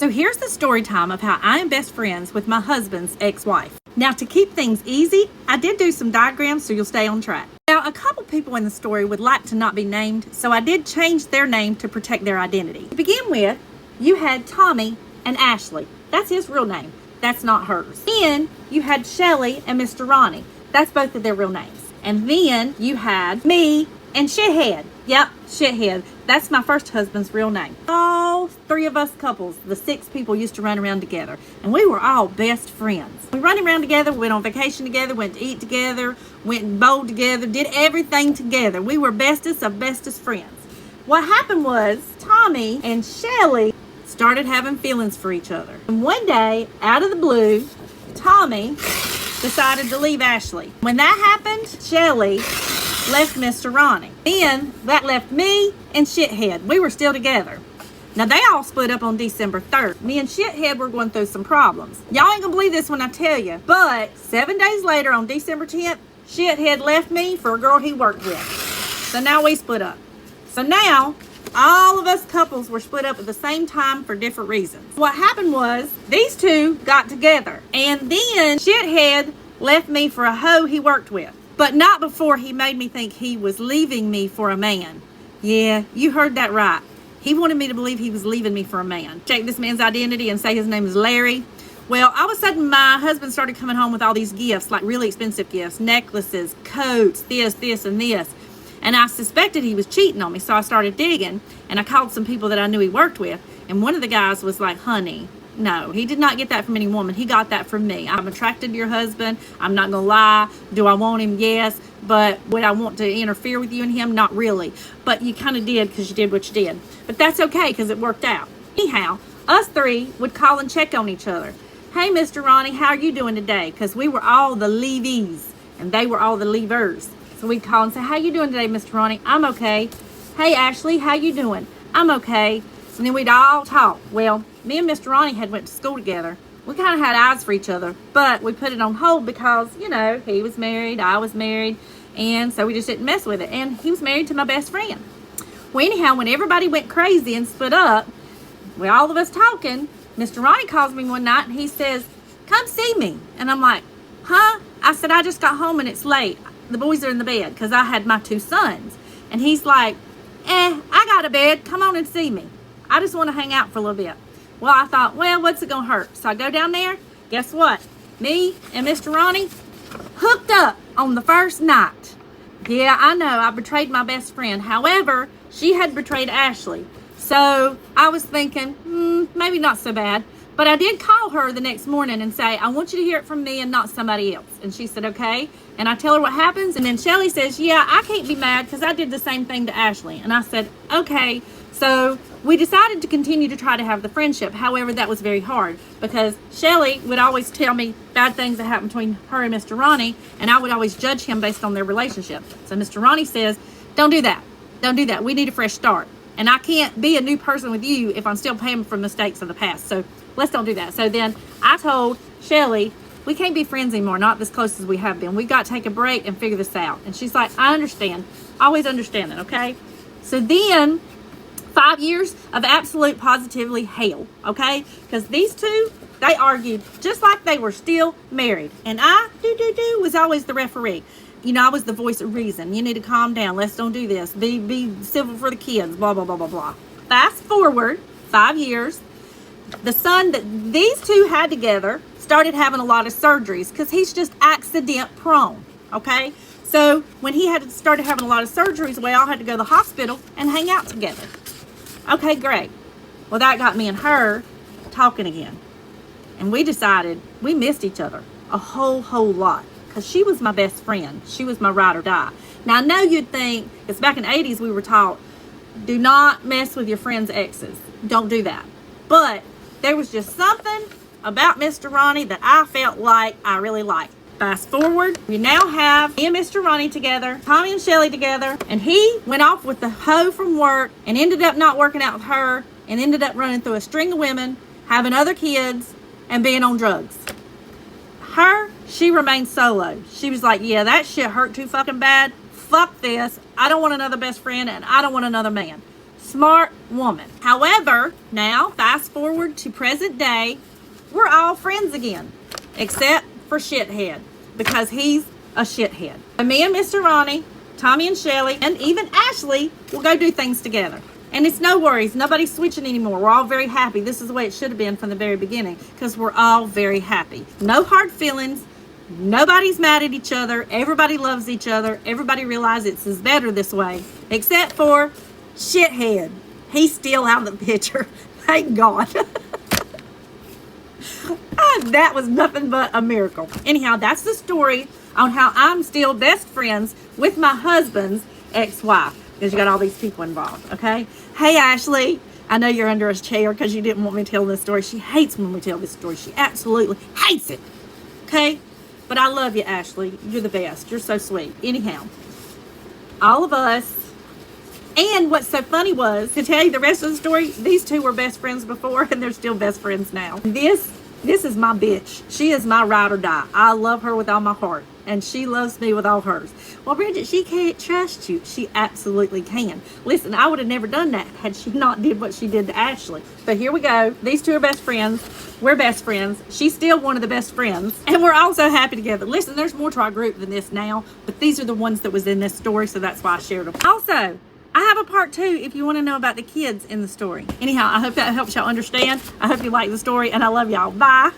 So here's the story time of how I am best friends with my husband's ex-wife. Now, to keep things easy, I did do some diagrams so you'll stay on track. Now, a couple people in the story would like to not be named, so I did change their name to protect their identity. To begin with, you had Tommy and Ashley. That's his real name. That's not hers. Then you had Shelly and Mr. Ronnie. That's both of their real names. And then you had me and Shithead. Yep, Shithead. That's my first husband's real name. All three of us couples, the 6 people, used to run around together. And we were all best friends. We run around together, went on vacation together, went to eat together, went and bowled together, did everything together. We were bestest of bestest friends. What happened was Tommy and Shelly started having feelings for each other. And one day, out of the blue, Tommy decided to leave Ashley. When that happened, Shelly left Mr. Ronnie. Then that left me and Shithead. We were still together. Now they all split up on December 3rd. Me and Shithead were going through some problems. Y'all ain't gonna believe this when I tell you, but 7 days later on December 10th, Shithead left me for a girl he worked with. So now we split up. So now all of us couples were split up at the same time for different reasons. What happened was these two got together, and then Shithead left me for a hoe he worked with. But not before he made me think he was leaving me for a man. Yeah, you heard that right. He wanted me to believe he was leaving me for a man. Check this man's identity and say his name is Larry. Well, all of a sudden, my husband started coming home with all these gifts, like really expensive gifts, necklaces, coats, this, and this. And I suspected he was cheating on me, so I started digging, and I called some people that I knew he worked with. And one of the guys was like, honey, no, he did not get that from any woman. He got that from me. I'm attracted to your husband. I'm not going to lie. Do I want him? Yes. But would I want to interfere with you and him? Not really. But you kind of did because you did what you did. But that's okay because it worked out. Anyhow, us 3 would call and check on each other. Hey, Mr. Ronnie, how are you doing today? Because we were all the leavees and they were all the leavers. So we'd call and say, how you doing today, Mr. Ronnie? I'm okay. Hey, Ashley, how you doing? I'm okay. And then we'd all talk. Well, me and Mr. Ronnie had went to school together. We kind of had eyes for each other, but we put it on hold because, you know, he was married, I was married, and so we just didn't mess with it. And he was married to my best friend. Well, anyhow, when everybody went crazy and split up, with all of us talking, Mr. Ronnie calls me one night and he says, come see me. And I'm like, huh? I said, I just got home and it's late. The boys are in the bed because I had my 2 sons. And he's like, I got a bed. Come on and see me. I just want to hang out for a little bit. Well, I thought, well, what's it going to hurt? So I go down there. Guess what? Me and Mr. Ronnie hooked up on the first night. Yeah, I know. I betrayed my best friend. However, she had betrayed Ashley. So I was thinking, maybe not so bad. But I did call her the next morning and say, I want you to hear it from me and not somebody else. And she said, okay. And I tell her what happens. And then Shelly says, yeah, I can't be mad because I did the same thing to Ashley. And I said, okay. So we decided to continue to try to have the friendship. However, that was very hard because Shelly would always tell me bad things that happened between her and Mr. Ronnie, and I would always judge him based on their relationship. So Mr. Ronnie says, don't do that. Don't do that. We need a fresh start. And I can't be a new person with you if I'm still paying for mistakes of the past. So let's don't do that. So then I told Shelly, we can't be friends anymore, not as close as we have been. We got to take a break and figure this out. And she's like, I understand. Always understand that, okay? So then 5 years of absolute positively hell, okay? Because these two, they argued just like they were still married. And I, was always the referee. You know, I was the voice of reason. You need to calm down. Let's don't do this. Be civil for the kids, blah, blah, blah, blah, blah. Fast forward 5 years. The son that these two had together started having a lot of surgeries because he's just accident prone, okay? So when he started having a lot of surgeries, we all had to go to the hospital and hang out together. Okay, great. Well, that got me and her talking again. And we decided we missed each other a whole lot because she was my best friend. She was my ride or die. Now, I know you'd think, because back in the 80s we were taught, do not mess with your friend's exes. Don't do that. But there was just something about Mr. Ronnie that I felt like I really liked. Fast forward, we now have me and Mr. Ronnie together, Tommy and Shelly together, and he went off with the hoe from work and ended up not working out with her and ended up running through a string of women, having other kids, and being on drugs. Her, she remained solo. She was like, yeah, that shit hurt too fucking bad. Fuck this. I don't want another best friend and I don't want another man. Smart woman. However, now fast forward to present day, we're all friends again, except for Shithead, because he's a shithead. And me and Mr. Ronnie, Tommy and Shelly, and even Ashley will go do things together. And it's no worries. Nobody's switching anymore. We're all very happy. This is the way it should have been from the very beginning, because we're all very happy. No hard feelings. Nobody's mad at each other. Everybody loves each other. Everybody realizes it's better this way, except for Shithead. He's still out of the picture. Thank God. That was nothing but a miracle. Anyhow, that's the story on how I'm still best friends with my husband's ex-wife, because you got all these people involved, okay? Hey, Ashley, I know you're under a chair because you didn't want me to tell this story. She hates when we tell this story. She absolutely hates it, okay? But I love you, Ashley. You're the best. You're so sweet. Anyhow, all of us. And what's so funny was, to tell you the rest of the story, these two were best friends before, and they're still best friends now. This is my bitch. She is my ride or die. I love her with all my heart, and she loves me with all hers. Well, Bridget, she can't trust you. She absolutely can. Listen, I would have never done that had she not did what she did to Ashley. But here we go. These two are best friends. We're best friends. She's still one of the best friends, and we're all so happy together. Listen, there's more to our group than this now, but these are the ones that was in this story, so that's why I shared them. Also, I have a part 2 if you want to know about the kids in the story. Anyhow, I hope that helps y'all understand. I hope you like the story, and I love y'all. Bye.